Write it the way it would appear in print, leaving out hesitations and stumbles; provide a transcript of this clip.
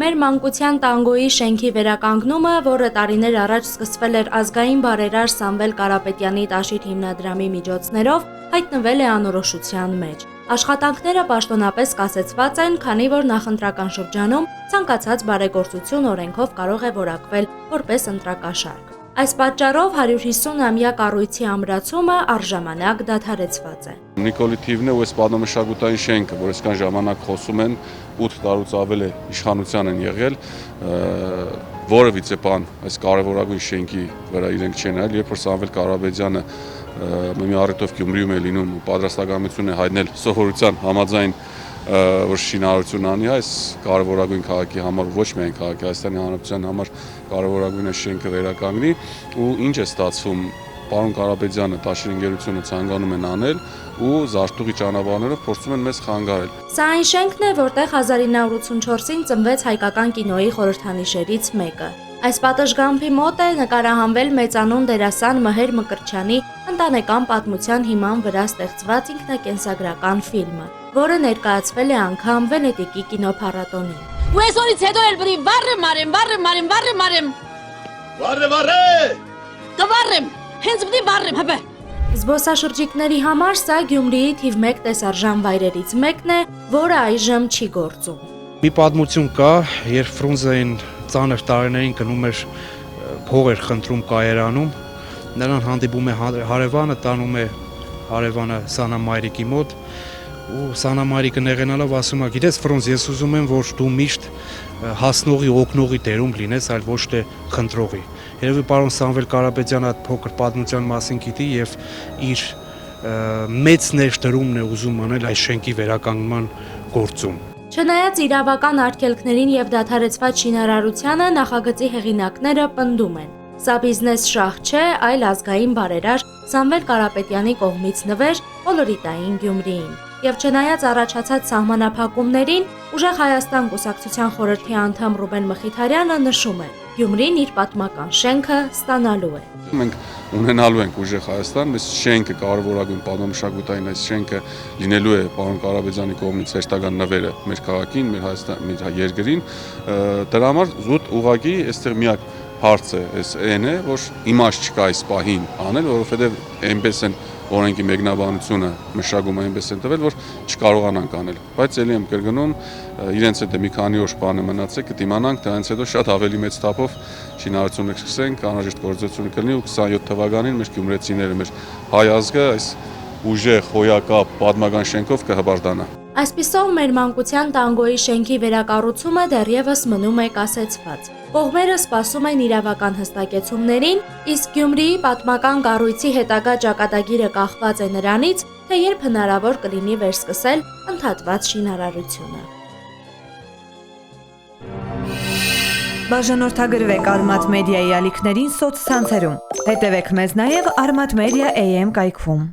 Մեր մանկության տանգոյի շենքի վերականգնումը, որը տարիներ առաջ սկսվել էր ազգային բարերար Սամվել Կարապետյանի Տաշիր հիմնադրամի միջոցներով, հայտնվել է անորոշության մեջ։ Աշխատանքները պաշտոնապես կասեցված են, քանի որ նախընտրական շրջանում ցանկացած բարեգործություն օրենքով կարող է որակվել որպես ընտրակաշարք։ Այս պատճառով 150-ամյա կառույցի ամրացումը առժամանակ դադարեցված է։ Նիկոլիթիվն է ու այս պատմամշակութային շենքը, որ այսքան ժամանակ խոսում են, 8 տարուց ավել է իշխանության են եղել, որևիցե բան այս կարևորագույն շենքի վրա իրենք չեն այլ, երբ որ Սամվել Կարապետյանը մի առիթով Գյումրիում է լինում ու պատրաստակամություն է հայտնել սովորության համաձայն որ շինարարություն անի այս կարևորագույն քաղաքի համար, ոչ միայն քաղաքի Հայաստանի Հանրապետության համար կարևորագույն շենքը վերականգնի ու ինչ է ստացվում, պարոն Կարապետյանը Տաշիր ընկերությունը ցանկանում են անել ու զարթուղի ճանապարհներով փորձում են մեզ խանգարել։ Սա այն շենքն է, որտեղ 1984-ին ծնվեց հայկական կինոյի խորհրդանիշերից մեկը։ Այս պատշգամբի մոտ է նկարահանվել մեծանուն դերասան Մհեր Մկրտչյանի ընտանեկան պատմության հիման վրա ստեղծված ինքնակենսագրական ֆիլմը, որը ներկայացվել է անգամ Վենետիկի կինոփառատոնին։ Ու այսօրից հետո էլ բրի վառեմ։ Կվառեմ, հենց պիտի վառեմ, հəbə։ Զբոսաշրջիկների համար սա Գյումրիի թիվ 1 տեսարժան վայրերից մեկն է, որը այժմ չի գործում։ Մի պատմություն կա, երբ Ֆրունզեին ծանր տարիներին գնում էր փող էր խնդրում կայարանում, նրան հանդիպում է հարևանը, տանում է հարևանը Սանամայրիկի մոտ ու Սանամայրիկը նեղենալով ասում է, գիտես Ֆրունզ, ես ուզում եմ, որ դու միշտ հասնողի, օգնողի դերում լինես, այլ ոչ թե խնդրողի։ Երևի պարոն Սամվել Կարապետյանը այդ փոքր պատմության մասին գիտի եւ իր մեծ ներդրումն է ուզում անել այս շենքի վերականգնման գործում։ Չնայած իրավական արգելքներին եւ դադարեցված շինարարությանը, նախագծի հեղինակները պնդում են։ Սա բիզնես շահ չէ, այլ ազգային բարերար Սամվել Կարապետյանի կողմից նվեր կոլորիտային Գյումրիին։ Եվ չնայած առաջացած սահմանափակումներին, Ուժեղ Հայաստան կուսակցության խորհրդի անդամ Ռուբեն Մխիթարյանը նշում է. Գյումրին իր պատմական շենքը ստանալու է։ Մենք ունենալու ենք Ուժեղ Հայաստան, այս շենքը կարևորագույն պատմամշակութային այս շենքը լինելու է պարոն Կարապետյանի կողմից հերթական նվերը մեր քաղաքին, մեր Հայաստան, մեր երկրին, դրա համար զուտ ուղղակի այստեղ միակ հարցը այն է, որ իմաստ չկա այս պահին անել, որովհետև այնպես են օրենքի մեկնաբանությունը մշակում այնպես են տվել, որ չկարողանանք անել։ Բայց ելի եմ կրկնում, իրենց հետ մի քանի օր բանը մնացել, կդիմանանք, դրանից հետո շատ ավելի մեծ թափով շինարարությունը կսկսենք, անհրաժեշտ գործողություն կլինի ու 27 թվականին մեր գյումրեցիները, մեր հայ ազգը այս ուժեղ, հոյակապ, պատմական շենքով կհբարդանա։ Այսպիսով մեր մանկության տանգոյի շենքի վերակառուցումը դեռևս մնում է կասեցված։ Կողմերը սպասում են իրավական հստակեցումներին, իսկ Գյումրիի պատմական կառույցի հետագա ճակատագիրը կախված է նրանից, թե երբ հնարավոր կլինի վերսկսել ընդհատված շինարարությունը։ Բաժանորդագրվեք Արմատ մեդիայի ալիքներին սոցցանցերում։ Հետևեք մեզ նաև Արմատ մեդիա AM կայքում։